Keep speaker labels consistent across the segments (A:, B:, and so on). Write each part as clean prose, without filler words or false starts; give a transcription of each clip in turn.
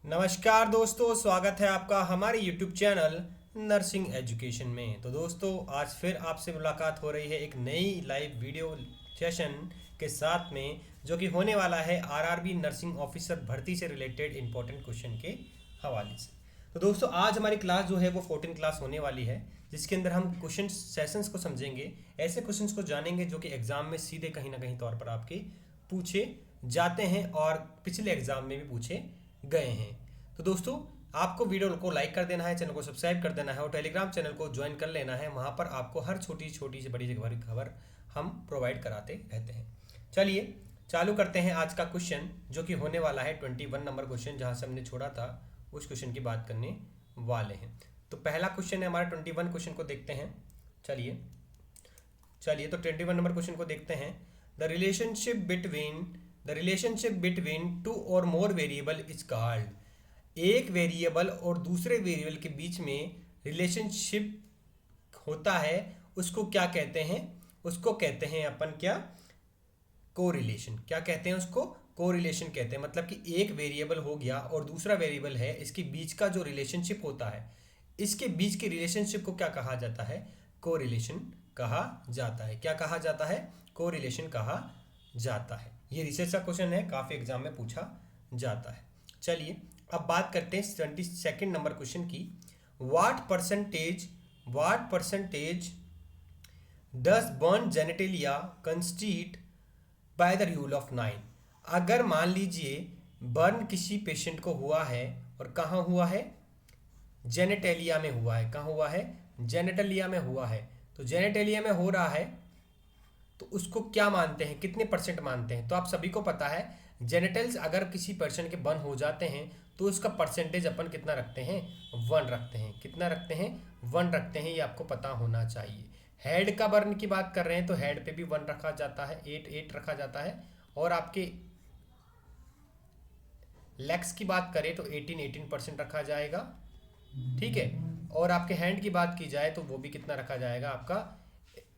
A: नमस्कार दोस्तों, स्वागत है आपका हमारे YouTube चैनल नर्सिंग एजुकेशन में। तो दोस्तों, आज फिर आपसे मुलाकात हो रही है एक नई लाइव वीडियो सेशन के साथ में, जो कि होने वाला है आरआरबी नर्सिंग ऑफिसर भर्ती से रिलेटेड इंपॉर्टेंट क्वेश्चन के हवाले से। तो दोस्तों, आज हमारी क्लास जो है वो 14 क्लास होने वाली है, जिसके अंदर हम क्वेश्चन सेशंस को समझेंगे, ऐसे क्वेश्चंस को जानेंगे जो कि एग्जाम में सीधे कहीं ना कहीं तौर पर आपके पूछे जाते हैं और पिछले एग्जाम में भी पूछे गए हैं। तो दोस्तों, आपको वीडियो को लाइक कर देना है, चैनल को सब्सक्राइब कर देना है और टेलीग्राम चैनल को ज्वाइन कर लेना है। वहाँ पर आपको हर छोटी छोटी से बड़ी खबर हम प्रोवाइड कराते रहते हैं। चलिए चालू करते हैं आज का क्वेश्चन, जो कि होने वाला है 21 नंबर क्वेश्चन। जहाँ से हमने छोड़ा था उस क्वेश्चन की बात करने वाले हैं। तो पहला क्वेश्चन है हमारा 21 क्वेश्चन को देखते हैं। चलिए तो 21 नंबर क्वेश्चन को देखते हैं। द रिलेशनशिप बिटवीन टू और मोर वेरिएबल इज कॉल्ड। एक वेरिएबल और दूसरे वेरिएबल के बीच में रिलेशनशिप होता है, उसको क्या कहते हैं? उसको कहते हैं अपन क्या? कोरिलेशन। क्या कहते हैं उसको? कोरिलेशन कहते हैं। मतलब कि एक वेरिएबल हो गया और दूसरा वेरिएबल है, इसके बीच का जो रिलेशनशिप होता है, इसके बीच के रिलेशनशिप को क्या कहा जाता है? कोरिलेशन कहा जाता है। क्या कहा जाता है? कोरिलेशन कहा जाता है। ये रिसर्च का क्वेश्चन है, काफी एग्जाम में पूछा जाता है। चलिए अब बात करते हैं 22 नंबर क्वेश्चन की। What percentage does burn genitalia constitute by the rule of 9। अगर मान लीजिए बर्न किसी पेशेंट को हुआ है, और कहाँ हुआ है? जेनेटेलिया में हुआ है। कहाँ हुआ है? जेनेटेलिया में हुआ है। तो जेनेटेलिया में हो रहा है तो उसको क्या मानते हैं? कितने परसेंट मानते हैं? तो आप सभी को पता है, जेनेटल्स अगर किसी पर्सन के बर्न हो जाते हैं तो उसका परसेंटेज अपन कितना रखते हैं? 1 रखते हैं। कितना रखते हैं? 1 रखते हैं। ये आपको पता होना चाहिए। हेड का बर्न की बात कर रहे हैं तो हेड पे भी 1 रखा जाता है, 8 रखा जाता है। और आपके लेग्स की बात करें तो 18% रखा जाएगा, ठीक है। और आपके हैंड की बात की जाए तो वो भी कितना रखा जाएगा? आपका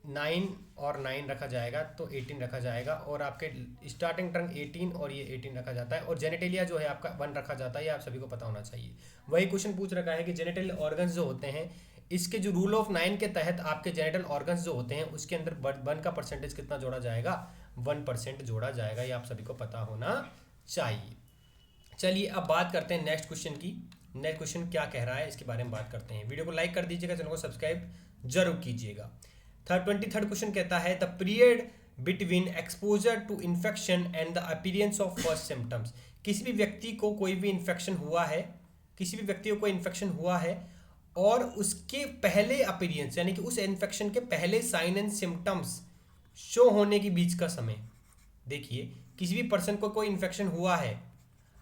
A: 9 और 9 रखा जाएगा, तो 18 रखा जाएगा। और आपके स्टार्टिंग टंग 18 और ये 18 रखा जाता है। और जेनेटेलिया जो है आपका 1 रखा जाता है। ये आप सभी को पता होना चाहिए। वही क्वेश्चन पूछ रखा है कि जेनेटल ऑर्गन्स जो होते हैं, इसके जो रूल ऑफ 9 के तहत आपके जेनेटल ऑर्गन्स जो होते हैं, उसके अंदर 1 का परसेंटेज कितना जोड़ा जाएगा? 1% जोड़ा जाएगा। ये आप सभी को पता होना चाहिए। चलिए अब बात करते हैं नेक्स्ट क्वेश्चन की। नेक्स्ट क्वेश्चन क्या कह रहा है, इसके बारे में बात करते हैं। वीडियो को लाइक कर दीजिएगा, चैनल को सब्सक्राइब जरूर कीजिएगा। 23rd क्वेश्चन कहता है the period between exposure to infection and the appearance of first symptoms. किसी भी व्यक्ति को कोई भी इन्फेक्शन हुआ है, किसी भी व्यक्ति को कोई इन्फेक्शन हुआ है और उसके पहले अपीयरेंस, यानी कि उस इन्फेक्शन के पहले साइन एंड सिम्टम्स शो होने के बीच का समय। देखिए, किसी भी पर्सन को कोई इन्फेक्शन हुआ है,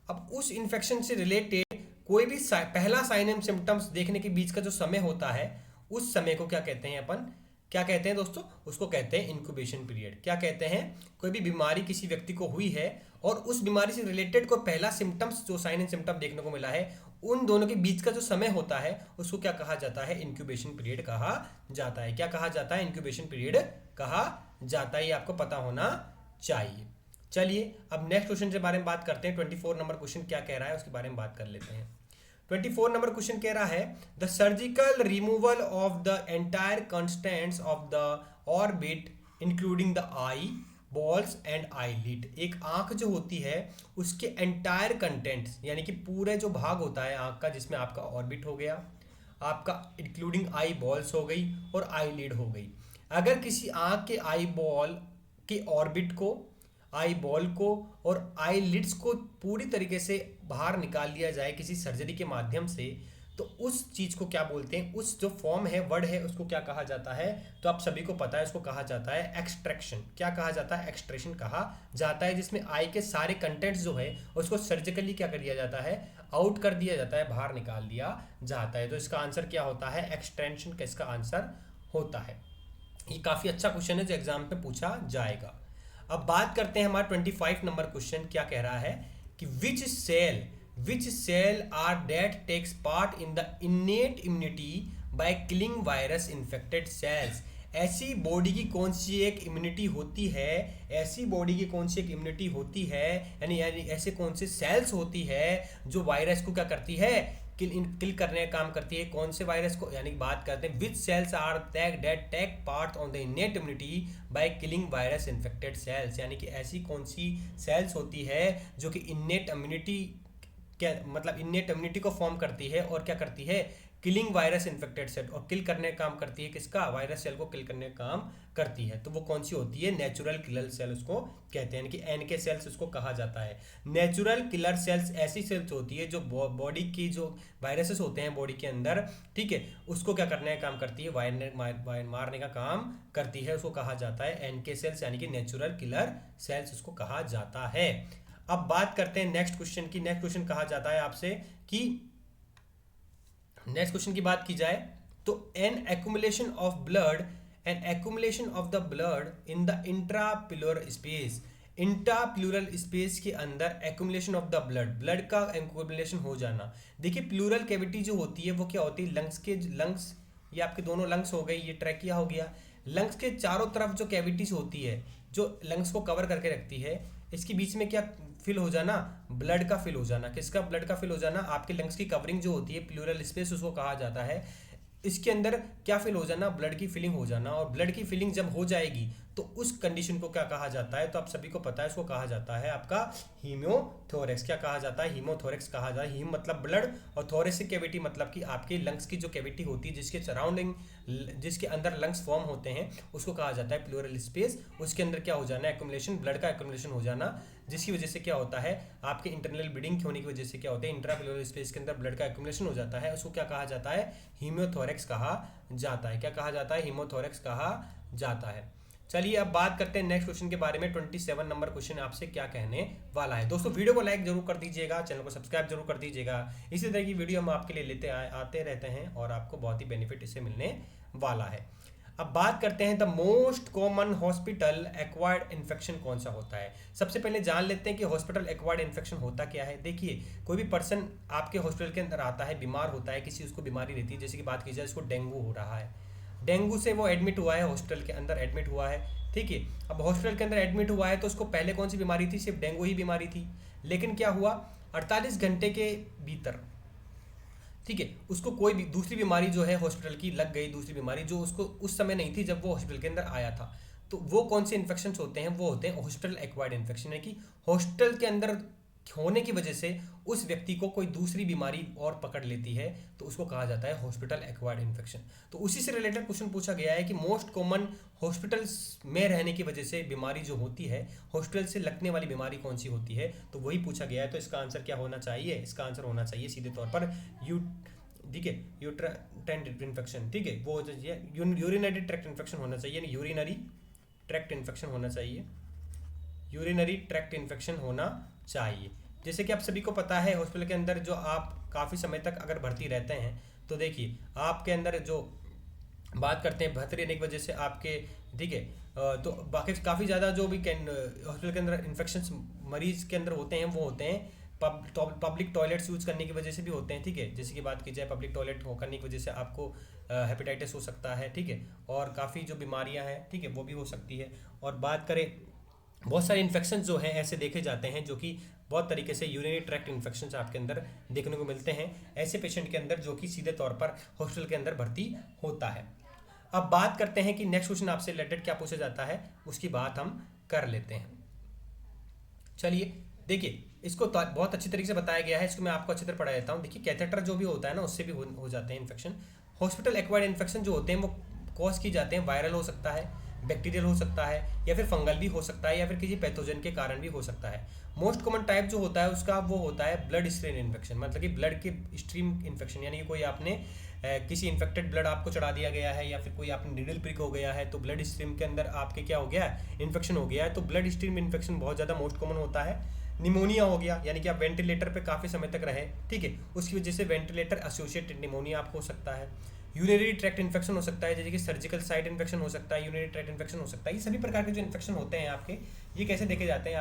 A: अब उस इन्फेक्शन से रिलेटेड कोई भी पहला साइन एंड सिम्टम्स देखने के बीच का जो समय होता है, उस समय को क्या कहते हैं अपन? क्या कहते हैं दोस्तों? उसको कहते हैं इंक्यूबेशन पीरियड। क्या कहते हैं? कोई भी बीमारी किसी व्यक्ति को हुई है और उस बीमारी से रिलेटेड कोई पहला सिम्टम्स, जो साइन एंड सिम्टम देखने को मिला है, उन दोनों के बीच का जो समय होता है, उसको क्या कहा जाता है? इंक्यूबेशन पीरियड कहा जाता है। क्या कहा जाता है? इंक्यूबेशन पीरियड कहा जाता है। ये आपको पता होना चाहिए। चलिए अब नेक्स्ट क्वेश्चन के बारे में बात करते हैं। 24 नंबर क्वेश्चन क्या कह रहा है उसके बारे में बात कर लेते हैं। 24 नंबर क्वेश्चन कह रहा है the surgical removal of the entire constants of the orbit including the eyeballs and eyelid. एक आंख जो होती है उसके एंटायर कंटेंट्स, यानी कि पूरे जो भाग होता है आंख का, जिसमें आपका ऑर्बिट हो गया, आपका इंक्लूडिंग आई बॉल्स हो गई और आईलिड हो गई। अगर किसी आंख के आई बॉल के ऑर्बिट को, आई बॉल को और आई लिड्स को पूरी तरीके से बाहर निकाल लिया जाए किसी सर्जरी के माध्यम से, तो उस चीज को क्या बोलते हैं? उस जो फॉर्म है, वर्ड है, उसको क्या कहा जाता है? तो आप सभी को पता है, उसको कहा जाता है एक्सट्रैक्शन। क्या कहा जाता है? एक्सट्रैक्शन कहा जाता है। जिसमें आई के सारे कंटेंट्स जो है उसको सर्जिकली क्या कर दिया जाता है? आउट कर दिया जाता है, बाहर निकाल दिया जाता है। तो इसका आंसर क्या होता है? एक्सटेंशन का इसका आंसर होता है। ये काफी अच्छा क्वेश्चन है जो एग्जाम पे पूछा जाएगा। अब बात करते हैं हमारा 25 नंबर क्वेश्चन क्या कह रहा है कि which cell are that takes part in the innate immunity by killing virus infected cells ऐसी बॉडी की कौन सी एक इम्यूनिटी होती है, ऐसी बॉडी की कौन सी एक इम्यूनिटी होती है, यानी ऐसे कौन से सेल्स होती है जो वायरस को क्या करती है, किल करने का काम करती है। कौन से वायरस को, यानी बात करते हैं which cells are that take part on the innate immunity by killing virus infected cells, यानी कि ऐसी कौन सी सेल्स होती है जो कि इनेट इम्यूनिटी, क्या मतलब इनेट इम्यूनिटी को फॉर्म करती है और क्या करती है, किलिंग वायरस इन्फेक्टेड सेल, और किल करने का काम करती है किसका, वायरस सेल को किल करने का काम करती है। तो वो कौन सी होती है, नेचुरल किलर सेल उसको कहते हैं, यानी कि एनके सेल्स उसको कहा जाता है। नेचुरल किलर सेल्स ऐसी सेल्स होती है जो बॉडी की जो वायरसेस होते हैं बॉडी के अंदर, ठीक है, उसको क्या करने का काम करती है, मारने का काम करती है, उसको कहा जाता है एनके सेल्स, यानी कि नेचुरल किलर सेल्स उसको कहा जाता है। अब बात करते हैं नेक्स्ट क्वेश्चन की। नेक्स्ट क्वेश्चन कहा जाता है आपसे कि नेक्स्ट क्वेश्चन की बात की जाए तो an accumulation of blood the blood in the intrapleural space, intrapleural space के अंदर एक्यूमुलेशन ऑफ द ब्लड का एक्यूमुलेशन हो जाना। देखिए प्लूरल कैविटी जो होती है वो क्या होती है, लंग्स ये आपके दोनों लंग्स हो गई, ये ट्रैकिया हो गया, लंग्स के चारों तरफ जो कैविटीज होती है जो लंग्स को कवर करके रखती है, इसके बीच में क्या फिल हो जाना, ब्लड का फिल हो जाना। किसका, ब्लड का फिल हो जाना, आपके लंग्स की कवरिंग जो होती है प्लूरल स्पेस उसको कहा जाता है। इसके अंदर क्या फिल हो जाना, ब्लड की फिलिंग हो जाना, और ब्लड की फिलिंग जब हो जाएगी तो उस कंडीशन को क्या कहा जाता है, तो आप सभी को पता है, इसको कहा जाता है आपका हीमोथोरेक्स। क्या कहा जाता है, हीमोथोरेक्स कहा जाता है। हीम मतलब ब्लड और थोरेसिक कैविटी मतलब कि आपके लंग्स की जो कैविटी होती है जिसके सराउंडिंग, जिसके अंदर लंग्स फॉर्म होते हैं, उसको कहा जाता है प्लूरल स्पेस। उसके अंदर क्या हो जाना, एक्यूमुलेशन, ब्लड का एक्यूमुलेशन हो जाना, जिसकी वजह से क्या होता है, आपके इंटरनल ब्लीडिंग होने की वजह से क्या होता है, इंट्राप्लूरल स्पेस के अंदर ब्लड का एक्यूमुलेशन हो जाता है, उसको क्या कहा जाता है, हीमोथोरेक्स कहा जाता है। क्या कहा जाता है, हीमोथोरेक्स कहा जाता है। चलिए अब बात करते हैं नेक्स्ट क्वेश्चन के बारे में। 27 नंबर क्वेश्चन आपसे क्या कहने वाला है। दोस्तों वीडियो को लाइक जरूर कर दीजिएगा, चैनल को सब्सक्राइब जरूर कर दीजिएगा। इसी तरह की वीडियो हम आपके लिए लेते आते रहते हैं और आपको बहुत ही बेनिफिट इससे मिलने वाला है। अब बात करते हैं the most common hospital acquired infection कौन सा होता है। सबसे पहले जान लेते हैं कि हॉस्पिटल एक्वायर्ड इन्फेक्शन होता क्या है। देखिए कोई भी पर्सन आपके हॉस्पिटल के अंदर आता है, बीमार होता है, किसी उसको बीमारी रहती है, जैसे कि बात की जाए इसको डेंगू हो रहा है, डेंगू से वो एडमिट हुआ है, हॉस्पिटल के अंदर एडमिट हुआ है, ठीक है। अब हॉस्पिटल के अंदर एडमिट हुआ है तो उसको पहले कौन सी बीमारी थी, सिर्फ डेंगू ही बीमारी थी। लेकिन क्या हुआ, 48 घंटे के भीतर, ठीक है, उसको कोई भी दूसरी बीमारी जो है हॉस्पिटल की लग गई, दूसरी बीमारी जो उसको उस समय नहीं थी जब वो हॉस्पिटल के अंदर आया था। तो वो कौन से इन्फेक्शन होते हैं, वो होते हैं हॉस्पिटल एक्वायर्ड इन्फेक्शन, है कि हॉस्पिटल के अंदर होने की वजह से उस व्यक्ति को कोई दूसरी बीमारी और पकड़ लेती है, तो उसको कहा जाता है हॉस्पिटल एक्वायर्ड इन्फेक्शन। तो उसी से रिलेटेड क्वेश्चन पूछा गया है कि मोस्ट कॉमन हॉस्पिटल्स में रहने की वजह से बीमारी जो होती है, हॉस्पिटल से लगने वाली बीमारी कौन सी होती है, तो वही पूछा गया है। तो इसका आंसर क्या होना चाहिए, इसका आंसर होना चाहिए सीधे तौर पर ठीक है, यूट्राइन इन्फेक्शन, ठीक है, वो हो जाइए यूरिनरी ट्रैक्ट इन्फेक्शन होना चाहिए, यानी यूरिनरी ट्रैक्ट इन्फेक्शन होना चाहिए, यूरिनरी ट्रैक्ट इन्फेक्शन होना चाहिए। जैसे कि आप सभी को पता है हॉस्पिटल के अंदर जो आप काफ़ी समय तक अगर भर्ती रहते हैं तो देखिए आपके अंदर जो बात करते हैं भर्ती रहने की वजह से आपके, ठीक है, तो बाकी काफ़ी ज़्यादा जो भी हॉस्पिटल के अंदर इन्फेक्शन मरीज के अंदर होते हैं वो होते हैं पब्लिक टॉयलेट्स यूज़ करने की वजह से भी होते हैं, ठीक है। जैसे कि बात की जाए पब्लिक टॉयलेट करने की वजह से आपको हेपेटाइटिस हो सकता है, ठीक है, और काफ़ी जो बीमारियां हैं, ठीक है, वो भी हो सकती है। और बात करें बहुत सारे इन्फेक्शन जो हैं ऐसे देखे जाते हैं जो कि बहुत तरीके से यूरिनरी ट्रैक्ट इन्फेक्शन आपके अंदर देखने को मिलते हैं ऐसे पेशेंट के अंदर जो कि सीधे तौर पर हॉस्पिटल के अंदर भर्ती होता है। अब बात करते हैं कि नेक्स्ट क्वेश्चन आपसे रिलेटेड क्या पूछा जाता है, उसकी बात हम कर लेते हैं। चलिए देखिए इसको बहुत अच्छी तरीके से बताया गया है, इसको मैं आपको अच्छी तरह पढ़ा देता हूँ। देखिए कैथेटर जो भी होता है ना उससे भी हो जाते हैं इन्फेक्शन। हॉस्पिटल एक्वायर्ड इन्फेक्शन जो होते हैं वो कॉज की जाते हैं, वायरल हो सकता है, बैक्टीरियल हो सकता है, या फिर फंगल भी हो सकता है, या फिर किसी पैथोजन के कारण भी हो सकता है। मोस्ट कॉमन टाइप जो होता है उसका वो होता है ब्लड स्ट्रीम इन्फेक्शन, मतलब कि ब्लड के स्ट्रीम इन्फेक्शन, यानी कि कोई आपने किसी इन्फेक्टेड ब्लड आपको चढ़ा दिया गया है, या फिर कोई आपने नीडल प्रिक हो गया है तो ब्लड स्ट्रीम के अंदर आपके क्या हो गया है, इन्फेक्शन हो गया है। तो ब्लड स्ट्रीम इन्फेक्शन बहुत ज़्यादा मोस्ट कॉमन होता है। निमोनिया हो गया, यानी कि आप वेंटिलेटर पे काफ़ी समय तक रहे, ठीक है, उसकी वजह से वेंटिलेटर एसोसिएटेड निमोनिया आपको हो सकता है। यूरिनरी ट्रैक्ट इन्फेक्शन हो सकता है, जैसे कि सर्जिकल साइट इन्फेक्शन हो सकता है, यूरिनरी ट्रैक्ट इन्फेक्शन हो सकता है। ये सभी प्रकार के जो इन्फेक्शन होते हैं आपके, ये कैसे देखे जाते हैं,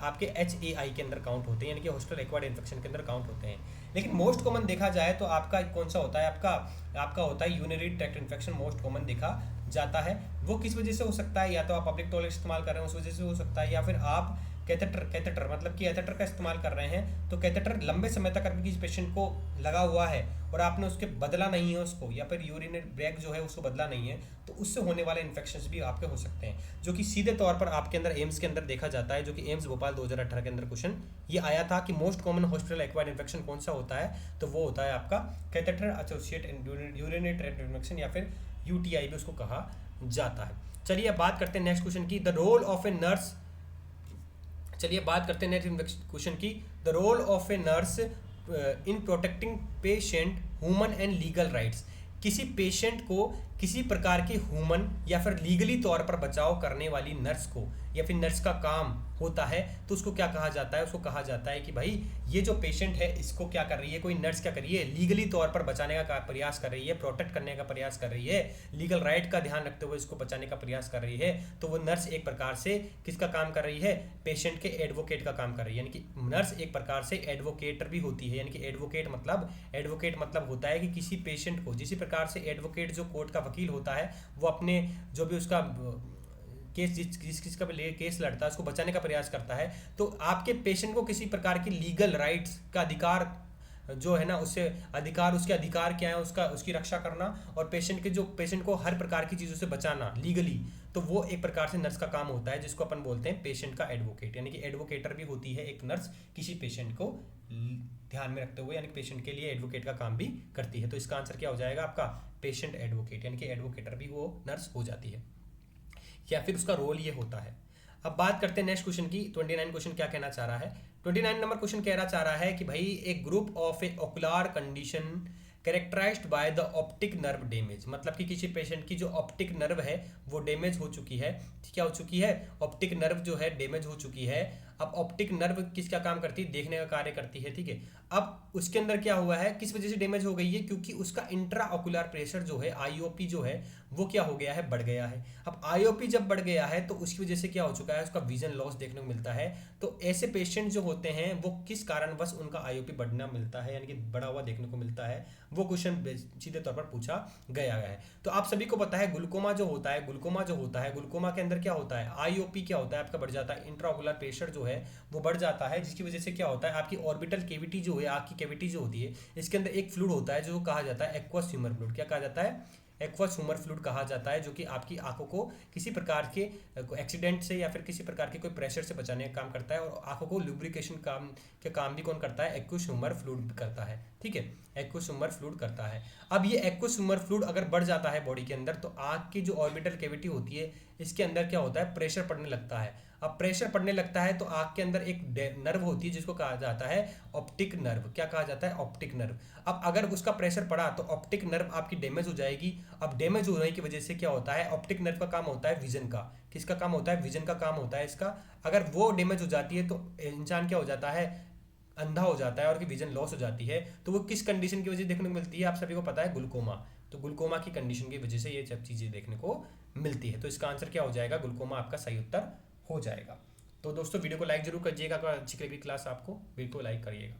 A: आपके HAI के अंदर काउंट होते हैं, यानी कि हॉस्पिटल एक्वायर्ड इन्फेक्शन के अंदर काउंट होते हैं। लेकिन मोस्ट कॉमन देखा जाए तो आपका कौन सा होता है, आपका होता है urinary tract infection most common देखा जाता है। वो किस वजह से हो सकता है, या तो आप पब्लिक टॉयलेट इस्तेमाल कर रहे हैं उस वजह से हो सकता है, या फिर आप कैथेटर मतलब कि कैथेटर का इस्तेमाल कर रहे हैं, तो कैथेटर लंबे समय तक अगर किसी पेशेंट को लगा हुआ है और आपने उसके बदला नहीं है उसको, या फिर यूरिनरी ब्रेक जो है उसको बदला नहीं है, तो उससे होने वाले इन्फेक्शंस भी आपके हो सकते हैं, जो कि सीधे तौर पर आपके अंदर एम्स के अंदर देखा जाता है, जो कि एम्स भोपाल 2018 के अंदर क्वेश्चन ये आया था कि most common hospital acquired infection कौन सा होता है, तो वो होता है आपका catheter associated urinary tract infection, या फिर यूटीआई भी उसको कहा जाता है। चलिए अब बात करते हैं नेक्स्ट क्वेश्चन की, the role of a nurse. चलिए बात करते हैं नेक्स्ट क्वेश्चन की, the role of a nurse in protecting patient human and legal rights. किसी पेशेंट को किसी प्रकार के ह्यूमन या फिर लीगली तौर पर बचाव करने वाली नर्स को, या फिर नर्स का काम होता है, तो उसको क्या कहा जाता है, उसको कहा जाता है कि भाई ये जो पेशेंट है इसको क्या कर रही है, कोई नर्स क्या कर रही है, लीगली तौर पर बचाने का प्रयास कर रही है, प्रोटेक्ट करने का प्रयास कर रही है, लीगल राइट का ध्यान रखते हुए इसको बचाने का प्रयास कर रही है, तो वो नर्स एक प्रकार से किसका काम कर रही है, पेशेंट के एडवोकेट का काम कर रही है। यानी कि नर्स एक प्रकार से एडवोकेटर भी होती है। यानी कि एडवोकेट मतलब होता है कि किसी पेशेंट को, जिस प्रकार से एडवोकेट जो कोर्ट का वकील होता है, वो अपने जो भी उसका केस जिसका भी केस लड़ता है उसको बचाने का प्रयास करता है, तो आपके पेशेंट को किसी प्रकार की लीगल राइट्स का अधिकार जो है ना, उससे अधिकार, उसके अधिकार क्या है उसकी रक्षा करना, और पेशेंट को हर प्रकार की चीज़ों से बचाना लीगली, तो वो एक प्रकार से नर्स का काम होता है, जिसको अपन बोलते हैं पेशेंट का एडवोकेट। यानी कि एडवोकेटर भी होती है एक नर्स, किसी पेशेंट को ध्यान में रखते हुए, यानी पेशेंट के लिए एडवोकेट का काम भी करती है। तो इसका आंसर क्या हो जाएगा आपका, पेशेंट एडवोकेट, यानी कि एडवोकेटर भी वो नर्स हो जाती है, या फिर उसका रोल ये होता है। अब बात करते हैं नेक्स्ट क्वेश्चन की। 29 क्वेश्चन क्या कहना चाह रहा है, 29 नंबर क्वेश्चन कहना चाह रहा है कि भाई एक group of a ocular condition characterized by the optic nerve damage, मतलब कि किसी पेशेंट की जो ऑप्टिक नर्व है वो डैमेज हो चुकी है। क्या हो चुकी है, ऑप्टिक नर्व जो है डैमेज हो चुकी है। अब ऑप्टिक नर्व किसका काम करती है, देखने का कार्य करती है, ठीक है। अब उसके अंदर क्या हुआ है, किस वजह से डैमेज हो गई है, क्योंकि उसका इंट्रा ऑकुलर प्रेशर जो है, आईओपी जो है, वो क्या हो गया है, बढ़ गया है। अब आईओपी जब बढ़ गया है तो उसकी वजह से क्या हो चुका है, उसका विजन लॉस देखने को मिलता है। तो ऐसे पेशेंट जो होते हैं वो किस कारणवश उनका आईओपी बढ़ना मिलता है, यानी कि बढ़ा हुआ देखने को मिलता है, वो क्वेश्चन सीधे तौर पर पूछा गया है। तो आप सभी को पता है ग्लूकोमा जो होता है, ग्लूकोमा के अंदर क्या होता है, आईओपी क्या होता है, आपका बढ़ जाता है, इंट्राओकुलर प्रेशर जो है वो बढ़ जाता है, जिसकी वजह से क्या होता है, आपकी ऑर्बिटल केविटी जो है, आँख की केविटी जो होती है, इसके अंदर एक फ्लूइड होता है जो कहा जाता है एक्वस ह्यूमर फ्लूइड। क्या कहा जाता है, एक्वस ह्यूमर फ्लूइड कहा जाता है, जो कि आपकी आंखों को किसी प्रकार के एक्सीडेंट से या फिर किसी प्रकार के कोई प्रेशर से बचाने का काम करता है, और आंखों को लुब्रिकेशन काम भी कौन करता है, एक्वस ह्यूमर फ्लूइड करता है, ठीक है, एक्वस ह्यूमर फ्लूइड करता है। अब ये एक्वस ह्यूमर फ्लूइड अगर बढ़ जाता है बॉडी के अंदर, तो आंख की जो ऑर्बिटल कैविटी होती है इसके अंदर क्या होता है, प्रेशर पड़ने लगता है। अब प्रेशर पड़ने लगता है तो आंख के अंदर एक नर्व होती है जिसको कहा जाता है ऑप्टिक नर्व। क्या कहा जाता है, ऑप्टिक नर्व। अब अगर उसका प्रेशर पड़ा तो ऑप्टिक नर्व आपकी डैमेज हो जाएगी। अब डैमेज होने की वजह से क्या होता है, ऑप्टिक नर्व का काम होता है विजन का। किसका काम होता है, विजन का काम होता है इसका। अगर वो डैमेज हो जाती है तो इंसान क्या हो जाता है, अंधा हो जाता है, और विजन लॉस हो जाती है। तो वो किस कंडीशन की वजह से देखने को मिलती है, आप सभी को पता है, ग्लूकोमा। तो ग्लूकोमा की कंडीशन की वजह से ये सब चीज़ें देखने को मिलती है। तो इसका आंसर क्या हो जाएगा, ग्लूकोमा आपका सही उत्तर हो जाएगा। तो दोस्तों वीडियो को लाइक जरूर करिएगा, अगर अच्छी लगी क्लास आपको वीडियो को लाइक करिएगा।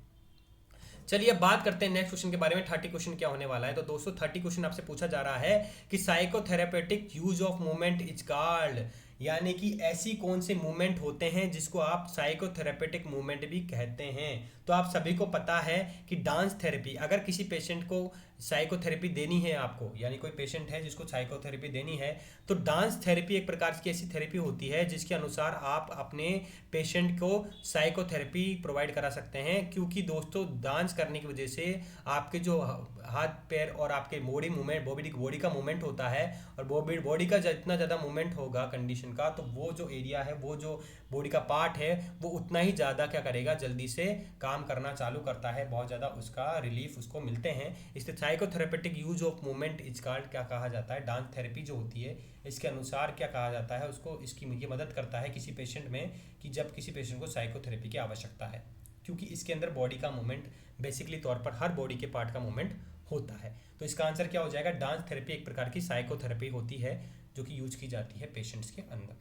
A: चलिए अब बात करते हैं नेक्स्ट क्वेश्चन के बारे में। 30 क्वेश्चन क्या होने वाला है, तो दोस्तों 30 क्वेश्चन आपसे पूछा जा रहा है कि psychotherapeutic use of movement is called, यानी कि ऐसी कौन से मूवमेंट होते हैं जिसको आप साइकोथेरेपेटिक मूवमेंट भी कहते हैं। तो आप सभी को पता है कि डांस थेरेपी, अगर किसी पेशेंट को साइकोथेरेपी देनी है आपको, यानी कोई पेशेंट है जिसको साइकोथेरेपी देनी है, तो डांस थेरेपी एक प्रकार की ऐसी थेरेपी होती है जिसके अनुसार आप अपने पेशेंट को साइकोथेरेपी प्रोवाइड करा सकते हैं। क्योंकि दोस्तों डांस करने की वजह से आपके जो हाथ पैर और आपके बॉडी मूवमेंट, बॉडी का मूवमेंट होता है, और बॉडी का जितना ज़्यादा मूवमेंट होगा कंडीशन का, तो वो जो एरिया है, वो जो बॉडी का पार्ट है, वो उतना ही ज़्यादा क्या करेगा, जल्दी से काम करना चालू करता है, बहुत ज़्यादा उसका रिलीफ उसको मिलते हैं। इसलिए psychotherapeutic use of movement is called, क्या कहा जाता है, डांस थेरेपी जो होती है इसके अनुसार क्या कहा जाता है उसको, इसकी ये मदद करता है किसी पेशेंट में, कि जब किसी पेशेंट को साइकोथेरेपी की आवश्यकता है, क्योंकि इसके अंदर बॉडी का मूवमेंट बेसिकली तौर पर हर बॉडी के पार्ट का मूवमेंट होता है। तो इसका आंसर क्या हो जाएगा, डांस थेरेपी एक प्रकार की साइकोथेरेपी होती है जो कि यूज की जाती है पेशेंट्स के अंदर।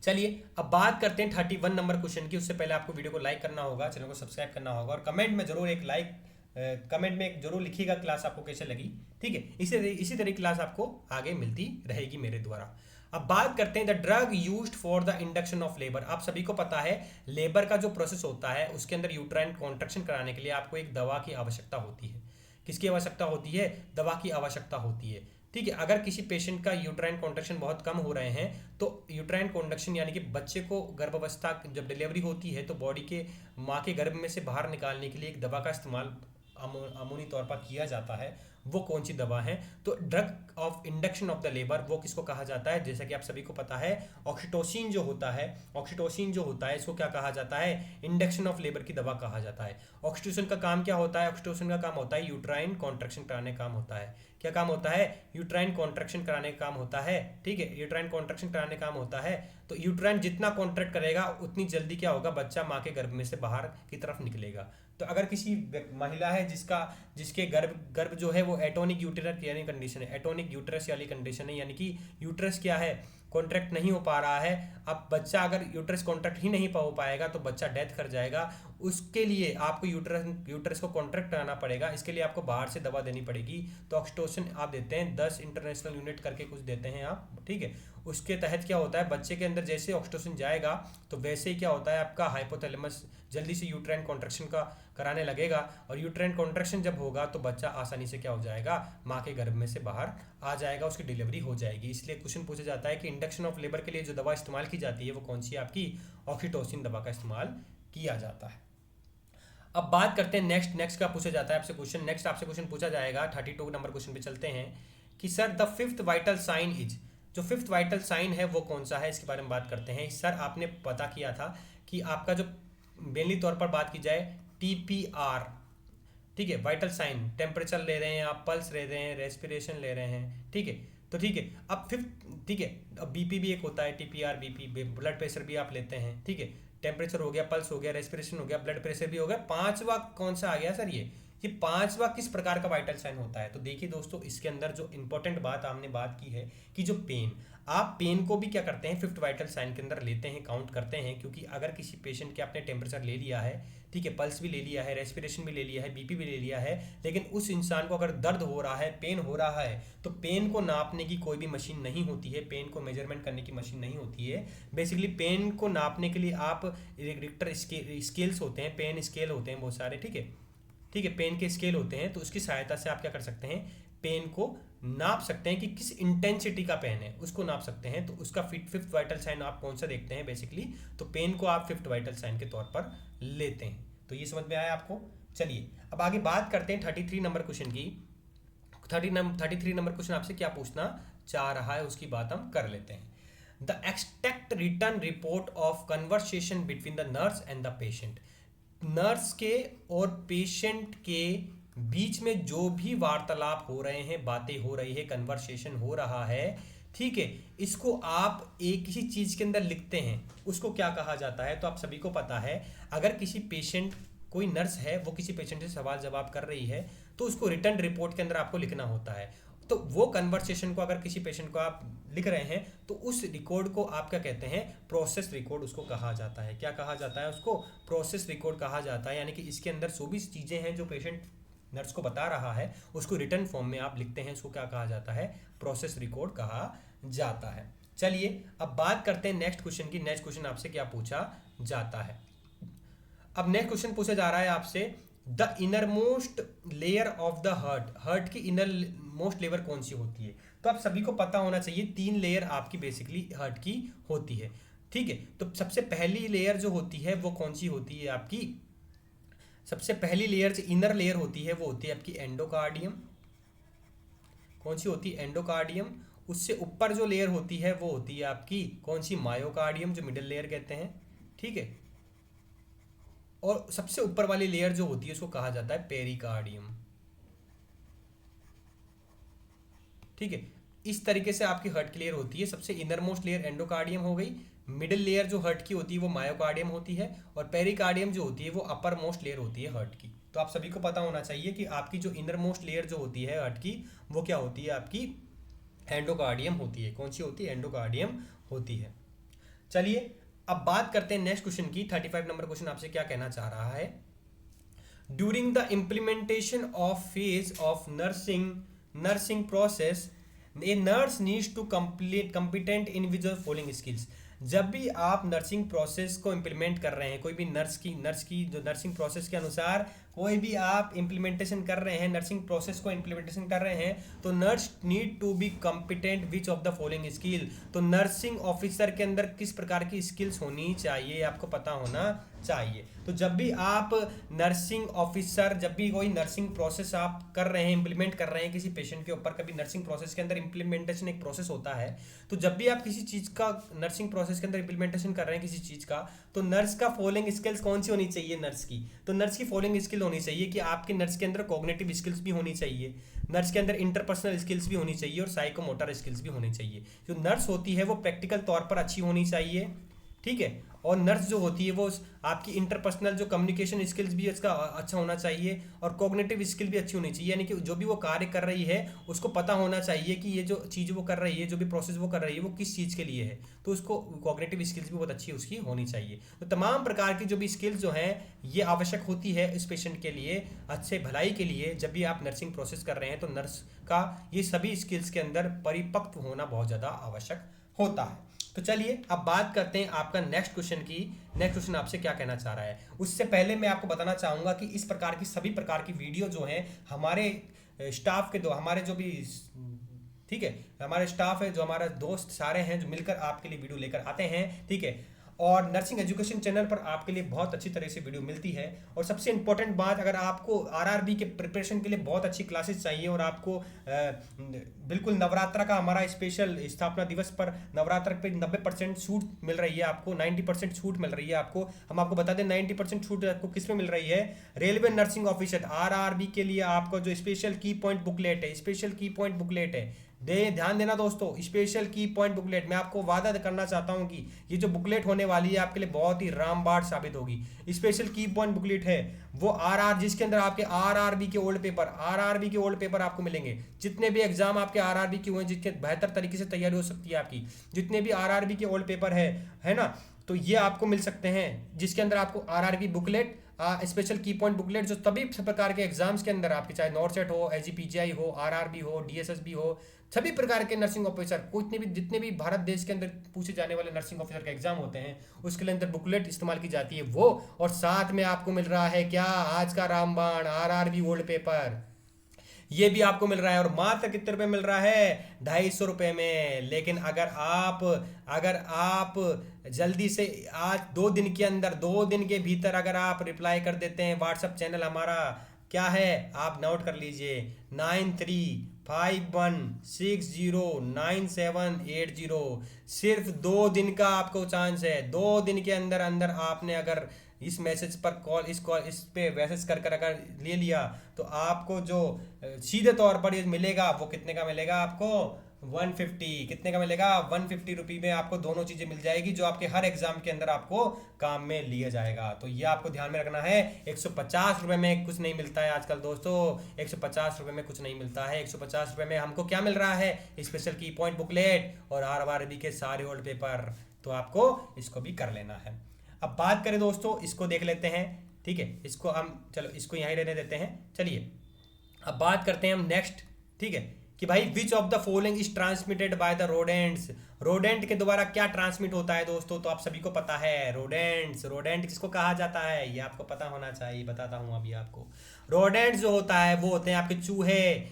A: चलिए अब बात करते हैं 31 नंबर क्वेश्चन की। उससे पहले आपको वीडियो को लाइक करना होगा, चैनल को सब्सक्राइब करना होगा, और कमेंट में जरूर एक लाइक कमेंट में जरूर लिखिएगा क्लास आपको कैसे लगी। ठीक है, इसी तरह क्लास आपको आगे मिलती रहेगी मेरे द्वारा। अब बात करते हैं the drug used for the induction of labour. आप सभी को पता है लेबर का जो प्रोसेस होता है उसके अंदर यूट्राइन कॉन्ट्रैक्शन कराने के लिए आपको एक दवा की आवश्यकता होती है। किसकी आवश्यकता होती है? दवा की आवश्यकता होती है। ठीक है, अगर किसी पेशेंट का यूट्राइन कॉन्ट्रैक्शन बहुत कम हो रहे हैं तो यूट्राइन कॉन्ट्रैक्शन यानी कि बच्चे को गर्भावस्था जब डिलीवरी होती है तो बॉडी के माँ के गर्भ में से बाहर निकालने के लिए एक दवा का इस्तेमाल अमूनी तौर पर किया जाता है। वो कौन सी दवा है? तो drug of induction of the labour वो किसको कहा जाता है? जैसा कि आप सभी को पता है ऑक्सीटोसिन जो होता है इसको क्या कहा जाता है? इंडक्शन ऑफ लेबर की दवा कहा जाता है। ऑक्सीटोसिन का काम क्या होता है? ऑक्सीटोसिन का काम होता है यूट्राइन कॉन्ट्रैक्शन कराने का काम होता है। क्या काम होता है? यूट्राइन कॉन्ट्रैक्शन कराने का काम होता है। ठीक है, यूट्राइन कॉन्ट्रैक्शन कराने का काम होता है। तो यूट्राइन जितना कॉन्ट्रैक्ट करेगा उतनी जल्दी क्या होगा? बच्चा माँ के गर्भ में से बाहर की तरफ निकलेगा। तो अगर किसी महिला है जिसके गर्भ जो है वो एटोनिक यूटेरस यानी कंडीशन है, एटोनिक यूटेरस वाली कंडीशन है, यानी कि यूटेरस क्या है? कॉन्ट्रैक्ट नहीं हो पा रहा है। अब बच्चा अगर यूटेरस कॉन्ट्रैक्ट ही नहीं हो पाएगा तो बच्चा डेथ कर जाएगा। उसके लिए आपको यूटेरस को कॉन्ट्रैक्ट कराना पड़ेगा। इसके लिए आपको बाहर से दवा देनी पड़ेगी। तो ऑक्सीटोसिन आप देते हैं 10 इंटरनेशनल यूनिट करके कुछ देते हैं आप। ठीक है, उसके तहत क्या होता है? बच्चे के अंदर जैसे ऑक्सीटोसिन जाएगा तो वैसे ही क्या होता है? आपका हाइपोथैलेमस जल्दी से यूट्राइन कॉन्ट्रैक्शन का कराने लगेगा और यूट्राइन कॉन्ट्रैक्शन जब होगा तो बच्चा आसानी से क्या हो जाएगा? माँ के गर्भ में से बाहर आ जाएगा, उसकी डिलीवरी हो जाएगी। इसलिए क्वेश्चन पूछा जाता है कि इंडक्शन ऑफ लेबर के लिए जो दवा इस्तेमाल की जाती है वो कौन सी? आपकी ऑक्सीटोसिन दवा का इस्तेमाल किया जाता है। अब बात करते हैं नेक्स्ट का पूछा जाता है आपसे क्वेश्चन। नेक्स्ट आपसे क्वेश्चन पूछा जाएगा 32 नंबर क्वेश्चन पे चलते हैं कि sir the fifth vital sign is, जो फिफ्थ वाइटल साइन है वो कौन सा है? इसके बारे में बात करते हैं। सर आपने पता किया था कि आपका जो मेनली तौर पर बात की जाए TPR, ठीक है, वाइटल साइन, टेम्परेचर ले रहे हैं आप, पल्स ले रहे हैं, रेस्पिरेशन ले रहे हैं। ठीक है, तो ठीक है, अब फिफ्थ, ठीक है, अब BP भी एक होता है, TPR BP, ब्लड प्रेशर भी आप लेते हैं। ठीक है, टेम्परेचर हो गया, पल्स हो गया, रेस्पिरेशन हो गया, ब्लड प्रेशर भी हो गया। पांचवा कौन सा आ गया सर? ये पांचवा किस प्रकार का वाइटल साइन होता है? तो देखिए दोस्तों, इसके अंदर जो इंपॉर्टेंट बात हमने बात की है कि जो पेन, आप पेन को भी क्या करते हैं? फिफ्थ वाइटल साइन के अंदर लेते हैं, काउंट करते हैं। क्योंकि अगर किसी पेशेंट के आपने टेम्परेचर ले लिया है, ठीक है, पल्स भी ले लिया है, रेस्पिरेशन भी ले लिया है, BP भी ले लिया है, लेकिन उस इंसान को अगर दर्द हो रहा है, पेन हो रहा है, तो पेन को नापने की कोई भी मशीन नहीं होती है, पेन को मेजरमेंट करने की मशीन नहीं होती है। बेसिकली पेन को नापने के लिए आप रिक्टर स्केल्स होते हैं, पेन स्केल होते हैं बहुत सारे। ठीक है, ठीक है, पेन के स्केल होते हैं, तो उसकी सहायता से आप क्या कर सकते हैं? पेन को नाप सकते हैं कि किस इंटेंसिटी का पेन है, उसको नाप सकते हैं। तो उसका फिफ्थ वाइटल साइन आप कौन सा देखते हैं? बेसिकली तो पेन को आप फिफ्थ वाइटल साइन के तौर पर लेते हैं। तो ये समझ में आया आपको? चलिए अब आगे बात करते हैं 33 नंबर क्वेश्चन की। 33 नंबर क्वेश्चन आपसे क्या पूछना चाह रहा है उसकी बात हम कर लेते हैं। The extract return report of conversation between the nurse and the patient. Nurse के और पेशेंट के बीच में जो भी वार्तालाप हो रहे हैं, बातें हो रही है, कन्वर्सेशन हो रहा है, ठीक है, इसको आप एक किसी चीज के अंदर लिखते हैं, उसको क्या कहा जाता है? तो आप सभी को पता है, अगर किसी पेशेंट, कोई नर्स है वो किसी पेशेंट से सवाल जवाब कर रही है तो उसको रिटर्न रिपोर्ट के अंदर आपको लिखना होता है। तो वो कन्वर्सेशन को अगर किसी पेशेंट को आप लिख रहे हैं तो उस रिकॉर्ड को आप क्या कहते हैं? प्रोसेस रिकॉर्ड उसको कहा जाता है। क्या कहा जाता है? उसको प्रोसेस रिकॉर्ड कहा जाता है। यानी कि इसके अंदर जो भी चीज़ें हैं जो पेशेंट नर्स को बता रहा है उसको रिटर्न फॉर्म में आप लिखते हैं, उसको क्या कहा जाता है? प्रोसेस रिकॉर्ड कहा जाता है। चलिए अब बात करते हैं नेक्स्ट क्वेश्चन की। नेक्स्ट क्वेश्चन आपसे क्या पूछा जाता है? अब नेक्स्ट क्वेश्चन पूछा जा रहा है आपसे, the innermost layer of the heart की इनर मोस्ट लेयर कौन सी होती है? तो आप सभी को पता होना चाहिए 3 लेयर आपकी बेसिकली हर्ट की होती है। ठीक है, तो सबसे पहली लेयर जो होती है वो कौन सी होती है आपकी? सबसे पहली लेयर जो इनर लेयर होती है वो होती है आपकी एंडोकार्डियम। कौन सी होती है? एंडोकार्डियम। उससे ऊपर जो लेयर होती है वो होती है आपकी कौन सी? मायोकार्डियम, जो मिडिल लेयर कहते हैं। ठीक है, और सबसे ऊपर वाली लेयर जो होती है उसको कहा जाता है पेरिकार्डियम। ठीक है, इस तरीके से आपकी हर्ट की लेयर होती है। सबसे इनर मोस्ट लेयर एंडोकार्डियम हो गई, मिडिल लेयर जो हर्ट की होती है वो मायोकार्डियम होती है, और पेरिकार्डियम जो होती है वो अपर मोस्ट लेयर होती है हर्ट की। तो आप सभी को पता होना चाहिए कि आपकी जो इनर मोस्ट लेयर जो होती है हर्ट की वो क्या होती है? आपकी एंडोकार्डियम होती है। कौन सी होती है? एंडोकार्डियम होती है। चलिए अब बात करते हैं नेक्स्ट क्वेश्चन की। 35 नंबर क्वेश्चन आपसे क्या कहना चाह रहा है? During the implementation of phase of nursing process a nurse needs to complete competent individual following skills. जब भी आप नर्सिंग प्रोसेस को इम्प्लीमेंट कर रहे हैं, कोई भी नर्स की जो नर्सिंग प्रोसेस के अनुसार कोई भी आप इम्प्लीमेंटेशन कर रहे हैं, नर्सिंग प्रोसेस को इम्प्लीमेंटेशन कर रहे हैं, तो nurse need to be competent which of the following skill. तो नर्सिंग ऑफिसर के अंदर किस प्रकार की स्किल्स होनी चाहिए, आपको पता होना चाहिए। तो जब भी आप नर्सिंग ऑफिसर, जब भी कोई नर्सिंग प्रोसेस आप कर रहे हैं, इंप्लीमेंट कर रहे हैं किसी पेशेंट के ऊपर, कभी नर्सिंग प्रोसेस के अंदर इंप्लीमेंटेशन एक प्रोसेस होता है, तो जब भी आप किसी चीज़ का नर्सिंग प्रोसेस के अंदर इंप्लीमेंटेशन कर रहे हैं किसी चीज़ का, तो नर्स का फॉलोइंग स्किल्स कौन सी होनी चाहिए नर्स की? तो नर्स की फॉलोइंग स्किल होनी चाहिए कि आपके नर्स के अंदर कॉग्निटिव स्किल्स भी होनी चाहिए, नर्स के अंदर इंटरपर्सनल स्किल्स भी होनी चाहिए और साइकोमोटर स्किल्स भी होनी चाहिए। जो नर्स होती है वो प्रैक्टिकल तौर पर अच्छी होनी चाहिए, ठीक है। और नर्स जो होती है वो आपकी इंटरपर्सनल जो कम्युनिकेशन स्किल्स भी इसका अच्छा होना चाहिए और कॉग्निटिव स्किल भी अच्छी होनी चाहिए, यानी कि जो भी वो कार्य कर रही है उसको पता होना चाहिए कि ये जो चीज़ वो कर रही है, जो भी प्रोसेस वो कर रही है वो किस चीज़ के लिए है, तो उसको कॉग्निटिव स्किल्स भी बहुत अच्छी उसकी होनी चाहिए। तो तमाम प्रकार की जो भी स्किल्स जो हैं ये आवश्यक होती है इस पेशेंट के लिए, अच्छे भलाई के लिए। जब भी आप नर्सिंग प्रोसेस कर रहे हैं तो नर्स का ये सभी स्किल्स के अंदर परिपक्व होना बहुत ज़्यादा आवश्यक होता है। तो चलिए अब बात करते हैं आपका नेक्स्ट क्वेश्चन की। नेक्स्ट क्वेश्चन आपसे क्या कहना चाह रहा है, उससे पहले मैं आपको बताना चाहूँगा कि इस प्रकार की सभी प्रकार की वीडियो जो हैं हमारे स्टाफ के दो, हमारे जो भी, ठीक है, हमारे स्टाफ है, जो हमारे दोस्त सारे हैं, जो मिलकर आपके लिए वीडियो लेकर आते हैं, ठीक है। और नर्सिंग एजुकेशन चैनल पर आपके लिए बहुत अच्छी तरह से वीडियो मिलती है। और सबसे इंपॉर्टेंट बात, अगर आपको आरआरबी के प्रिपरेशन के लिए बहुत अच्छी क्लासेस चाहिए और आपको बिल्कुल नवरात्रा का हमारा स्पेशल स्थापना दिवस पर नवरात्र पे 90% छूट मिल रही है, आपको 90% छूट मिल रही है आपको। हम आपको बता दें 90% छूट आपको किस में मिल रही है, रेलवे नर्सिंग ऑफिसर आरआरबी के लिए आपको जो स्पेशल की पॉइंट बुकलेट है, स्पेशल की पॉइंट बुकलेट है, ध्यान देना दोस्तों, स्पेशल की पॉइंट बुकलेट, मैं आपको वादा करना चाहता हूं कि ये जो बुकलेट होने वाली है आपके लिए बहुत ही रामबाण साबित होगी। स्पेशल की पॉइंट बुकलेट है वो जिसके अंदर आपके आरआरबी के ओल्ड पेपर आपको मिलेंगे। जितने भी एग्जाम आपके आरआरबी के हुए, जितने बेहतर तरीके से तैयारी हो सकती है आपकी, जितने भी आरआरबी के ओल्ड पेपर है ना, तो ये आपको मिल सकते हैं, जिसके अंदर आपको आरआरबी बुकलेट, स्पेशल की पॉइंट बुकलेट, जो सभी प्रकार के एग्जाम्स के अंदर आपके, चाहे नॉर्सेट हो, एसजीपीजीआई हो, आरआरबी हो, डीएसएसबी हो, सभी प्रकार के नर्सिंग ऑफिसर, जितने भी भारत देश के अंदर पूछे जाने वाले नर्सिंग ऑफिसर के एग्जाम होते हैं उसके लिए अंदर बुकलेट इस्तेमाल की जाती है वो। और साथ में आपको मिल रहा है क्या, आज का रामबाण आरआरबी ओल्ड पेपर, ये भी आपको मिल रहा है। और मात्र कितने रुपए मिल रहा है, 250 रुपए में। लेकिन अगर आप जल्दी से आज 2 दिन के अंदर, 2 दिन के भीतर अगर आप रिप्लाई कर देते हैं, व्हाट्सएप चैनल हमारा क्या है आप नोट कर लीजिए, 9351609780। सिर्फ 2 दिन का आपको चांस है, 2 दिन के अंदर अंदर आपने अगर इस मैसेज पर इस पे मैसेज कर अगर ले लिया तो आपको जो सीधे तौर पर ये मिलेगा वो कितने का मिलेगा आपको, 150। कितने का मिलेगा, 150 रुपये में आपको दोनों चीज़ें मिल जाएगी जो आपके हर एग्जाम के अंदर आपको काम में लिया जाएगा। तो ये आपको ध्यान में रखना है। 150 रुपये में कुछ नहीं मिलता है आजकल दोस्तों, 150 रुपये में कुछ नहीं मिलता है। 150 रुपये में हमको क्या मिल रहा है, स्पेशल की पॉइंट बुकलेट और आरआरबी के सारे ओल्ड पेपर। तो आपको इसको भी कर लेना है। अब बात करें दोस्तों, इसको देख लेते हैं, ठीक है, इसको हम चलो इसको यहीं रहने देते हैं। चलिए अब बात करते हैं हम नेक्स्ट, ठीक है, कि भाई विच of the following is transmitted by the rodents. Rodent के द्वारा क्या ट्रांसमिट होता है दोस्तों, तो आप सभी को पता है रोडेंट किसको कहा जाता है, ये आपको पता होना चाहिए, बताता हूं अभी आपको। रोडेंट्स जो होता है वो होते हैं आपके चूहे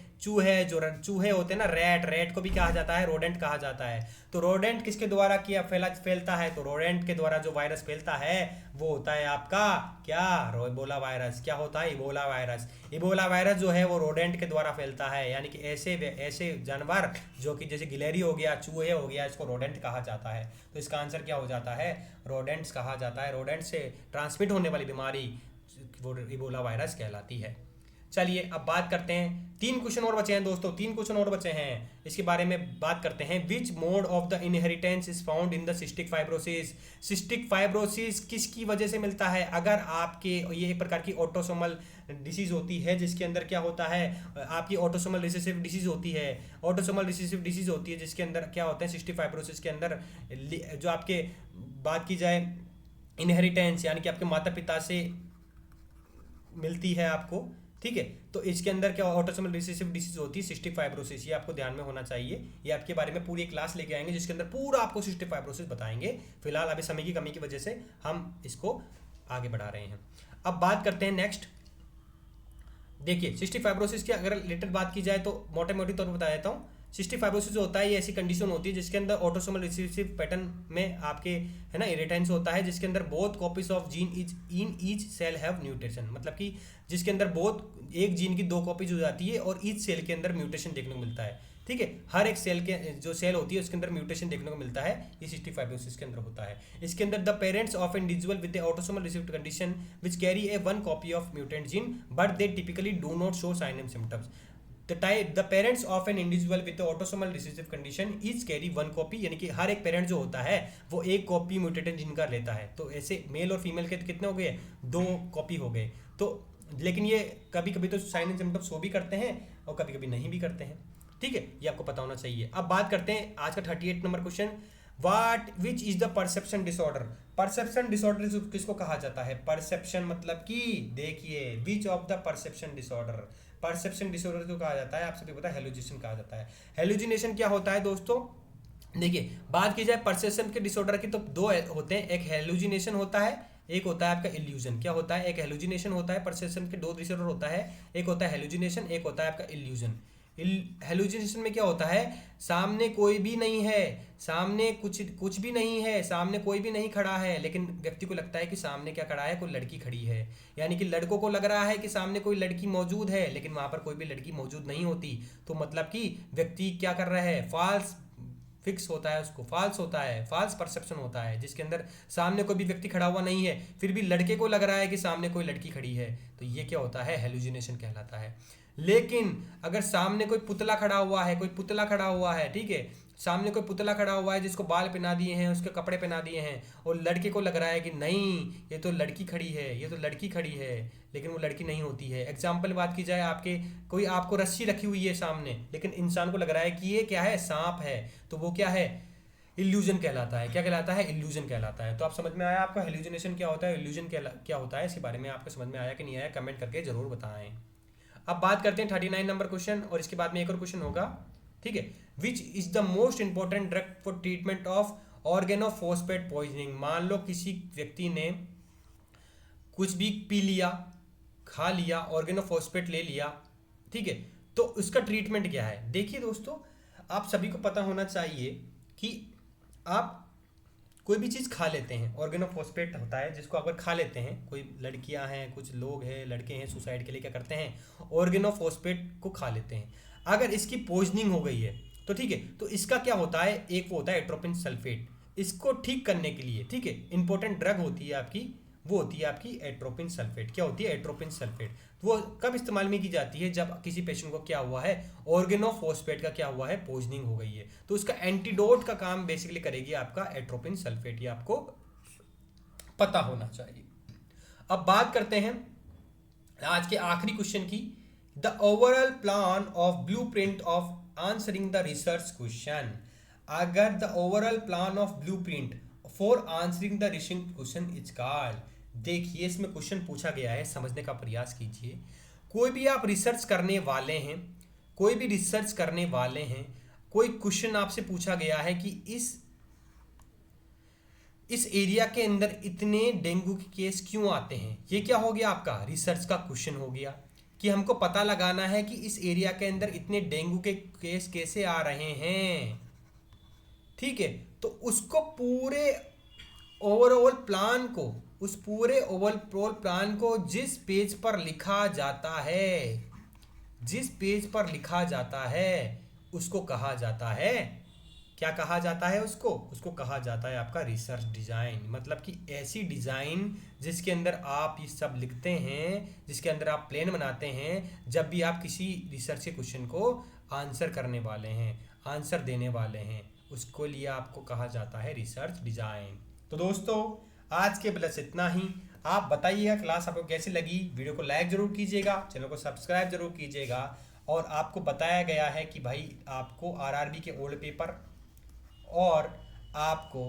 A: होते हैं ना, रेट को भी कहा जाता है, रोडेंट कहा जाता है। तो रोडेंट किसके द्वारा फैलता है, तो रोडेंट के द्वारा जो वायरस फैलता है वो होता है आपका क्या, इबोला वायरस। क्या होता है, इबोला वायरस। इबोला वायरस जो है वो रोडेंट के द्वारा फैलता है, यानी कि ऐसे जानवर जो कि जैसे गिलहरी हो गया, चूहे हो गया, इसको रोडेंट कहा जाता है। तो इसका आंसर क्या हो जाता है, रोडेंट्स कहा जाता है। रोडेंट से ट्रांसमिट होने वाली बीमारी वो इबोला वायरस कहलाती है। चलिए अब बात करते हैं, 3 क्वेश्चन और बचे हैं दोस्तों, 3 क्वेश्चन और बचे हैं, इसके बारे में बात करते हैं। Which mode of the inheritance is found in the cystic fibrosis. Cystic fibrosis किसकी वजह से मिलता है, अगर आपके ये एक प्रकार की ऑटोसोमल डिसीज होती है, जिसके अंदर क्या होता है, आपकी ऑटोसोमल रिसेसिव डिसीज होती है। ऑटोसोमल रिसेसिव डिसीज होती है जिसके अंदर क्या होता है, सिस्टिक फाइब्रोसिस के अंदर जो आपके बात की जाए इनहेरिटेंस, यानी कि आपके माता पिता से मिलती है आपको, ठीक है। तो इसके अंदर क्या ऑटोसोमल रिसेसिव डिसीज होती है सिस्टिक फाइब्रोसिस, ये आपको ध्यान में होना चाहिए। ये आपके बारे में पूरी क्लास लेके आएंगे जिसके अंदर पूरा आपको सिस्टिक फाइब्रोसिस बताएंगे। फिलहाल अभी समय की कमी की वजह से हम इसको आगे बढ़ा रहे हैं। अब बात करते हैं नेक्स्ट। देखिए सिस्टिक फाइब्रोसिस की अगर रिलेटेड बात की जाए तो मोटे मोटे तौर पर बता देता हूँ। सिस्टिक फाइब्रोसिस जो होता है ये ऐसी कंडीशन होती है जिसके अंदर ऑटोसोमल रिसेसिव पैटर्न में आपके है ना इरिटेंस होता है, जिसके अंदर both copies of gene is in each cell have mutation, मतलब कि जिसके अंदर बोथ एक जीन की 2 कॉपीज हो जाती है और ईच सेल के अंदर म्यूटेशन देखने को मिलता है, ठीक है। हर एक सेल के जो सेल होती है उसके अंदर म्यूटेशन देखने को मिलता है, ये सिस्टिक फाइब्रोसिस के अंदर होता है। इसके अंदर the parents of individual with autosomal recessive condition which carry a 1 copy of mutant gene but they typically do not show sign and symptoms. The parents of an individual with the autosomal recessive condition each carry 1 copy, यानी कि हर एक parent जो होता है वो एक copy mutated gene का लेता है। तो ऐसे मेल और फीमेल के कितने हो गए, 2 कॉपी हो गए। तो लेकिन ये कभी कभी तो साइन एंड सिम्टम्स शो भी करते हैं और कभी कभी नहीं भी करते हैं, ठीक है, ये आपको पता होना चाहिए। अब बात करते हैं आज का 38 number question, which is the perception disorder. Perception disorder किसको कहा जाता है? परसेप्शन मतलब कि देखिए विच of the perception disorder, perception disorder को कहा जाता है, आप सभी पता है हेलुसिनेशन कहा जाता है। हेलुसिनेशन क्या होता है दोस्तों? देखिए बात की जाए परसेप्शन के डिसऑर्डर की तो 2 होते हैं, एक हेलुसिनेशन होता है, एक होता है आपका इल्यूजन। क्या होता है? एक हेलुसिनेशन होता है, परसेप्शन के 2 डिसऑर्डर होता है, एक होता है हेलुसिनेशन, एक होता है आपका इल्यूजन। हेलुसिनेशन में क्या होता है, सामने कोई भी नहीं है, सामने कुछ भी नहीं है, सामने कोई भी नहीं खड़ा है, लेकिन व्यक्ति को लगता है कि सामने क्या खड़ा है, कोई लड़की खड़ी है। यानी कि लड़कों को लग रहा है कि सामने कोई लड़की मौजूद है लेकिन वहां पर कोई भी लड़की मौजूद नहीं होती। तो मतलब कि व्यक्ति क्या कर रहा है, फॉल्स फिक्स होता है, उसको फॉल्स होता है, फॉल्स परसेप्शन होता है, जिसके अंदर सामने कोई भी व्यक्ति खड़ा हुआ नहीं है फिर भी लड़के को लग रहा है कि सामने कोई लड़की खड़ी है। तो ये क्या होता है, हेलुसिनेशन कहलाता है। लेकिन अगर सामने कोई पुतला खड़ा हुआ है, कोई पुतला खड़ा हुआ है, ठीक है, सामने कोई पुतला खड़ा हुआ है जिसको बाल पहना दिए हैं, उसके कपड़े पहना दिए हैं और लड़के को लग रहा है कि नहीं ये तो लड़की खड़ी है, ये तो लड़की खड़ी है, लेकिन वो लड़की नहीं होती है। एग्जाम्पल बात की जाए, आपके कोई आपको रस्सी रखी हुई है सामने लेकिन इंसान को लग रहा है कि ये क्या है, सांप है, तो वो क्या है, इल्यूजन कहलाता है। क्या कहलाता है? इल्यूजन कहलाता है। तो आप समझ में आया आपको हेलुसिनेशन क्या होता है, इल्यूजन क्या होता है, इसके बारे में आपको समझ में आया कि नहीं आया, कमेंट करके जरूर बताएं। अब बात करते हैं 39 नंबर क्वेश्चन और इसके बाद में एक और क्वेश्चन होगा, ठीक है। Which is the most important drug for treatment of organophosphate poisoning. मान लो किसी व्यक्ति ने कुछ भी पी लिया, खा लिया, ऑर्गेनोफॉस्फेट ले लिया, ठीक है, तो उसका ट्रीटमेंट क्या है? देखिए दोस्तों, आप सभी को पता होना चाहिए कि आप कोई भी चीज़ खा लेते हैं, ऑर्गेनोफॉस्फेट होता है जिसको अगर खा लेते हैं, कोई लड़कियां हैं, कुछ लोग हैं, लड़के हैं, सुसाइड के लिए क्या करते हैं, ऑर्गेनोफॉस्फेट को खा लेते हैं। अगर इसकी पॉइजनिंग हो गई है तो ठीक है, तो इसका क्या होता है, एक वो होता है एट्रोपिन सल्फेट, इसको ठीक करने के लिए, ठीक है, इंपॉर्टेंट ड्रग होती है आपकी, वो होती है आपकी एट्रोपिन सल्फेट। क्या होती है? Atropine sulphate. वो कब इस्तेमाल में की जाती है? जब किसी पेशेंट को क्या हुआ है, ऑर्गेनोफॉस्फेट का क्या हुआ है, पॉइजनिंग हो गई है। तो उसका एंटीडोट का काम बेसिकली करेगी आपका एट्रोपिन सल्फेट, ये आपको पता होना चाहिए। अब बात करते हैं आज के आखिरी क्वेश्चन की, the overall plan of blueprint of answering the research question. अगर the overall plan of blueprint for answering the research question is called. देखिए इसमें क्वेश्चन पूछा गया है, समझने का प्रयास कीजिए। कोई भी आप रिसर्च करने वाले हैं, कोई भी रिसर्च करने वाले हैं, कोई क्वेश्चन आपसे पूछा गया है कि इस एरिया के अंदर इतने डेंगू के केस क्यों आते हैं। ये क्या हो गया, आपका रिसर्च का क्वेश्चन हो गया कि हमको पता लगाना है कि इस एरिया के अंदर इतने डेंगू के केस कैसे आ रहे हैं, ठीक है। तो उसको पूरे ओवरऑल प्लान को, उस पूरे ओवरऑल प्लान को जिस पेज पर लिखा जाता है, जिस पेज पर लिखा जाता है उसको कहा जाता है, क्या कहा जाता है उसको? उसको कहा जाता है आपका रिसर्च डिजाइन। मतलब कि ऐसी डिजाइन जिसके अंदर आप ये सब लिखते हैं, जिसके अंदर आप प्लान बनाते हैं, जब भी आप किसी रिसर्च के क्वेश्चन को आंसर करने वाले हैं, आंसर देने वाले हैं, उसको लिए आपको कहा जाता है रिसर्च डिजाइन। तो दोस्तों आज के बस इतना ही। आप बताइएगा क्लास आपको कैसी लगी, वीडियो को लाइक जरूर कीजिएगा, चैनल को सब्सक्राइब जरूर कीजिएगा। और आपको बताया गया है कि भाई आपको आरआरबी के ओल्ड पेपर और आपको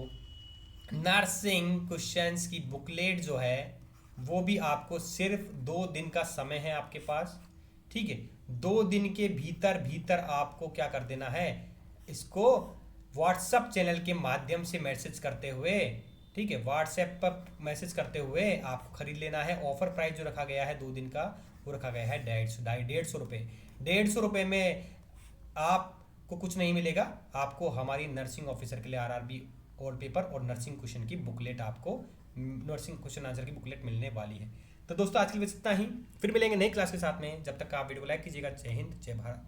A: नर्सिंग क्वेश्चंस की बुकलेट जो है वो भी आपको सिर्फ 2 दिन का समय है आपके पास। ठीक है, 2 दिन के भीतर भीतर आपको क्या कर देना है, इसको व्हाट्सएप चैनल के माध्यम से मैसेज करते हुए, ठीक है, व्हाट्सएप पर मैसेज करते हुए आपको खरीद लेना है। ऑफर प्राइस जो रखा गया है 2 दिन का, वो रखा गया है 150 रुपये। 150 रुपये में आपको कुछ नहीं मिलेगा, आपको हमारी नर्सिंग ऑफिसर के लिए RRB ऑल पेपर और नर्सिंग क्वेश्चन की बुकलेट, आपको नर्सिंग क्वेश्चन आंसर की बुकलेट मिलने वाली है। तो दोस्तों आज के लिए बस इतना ही, फिर मिलेंगे नई क्लास के साथ में। जब तक आप वीडियो को लाइक कीजिएगा। जय हिंद, जय भारत।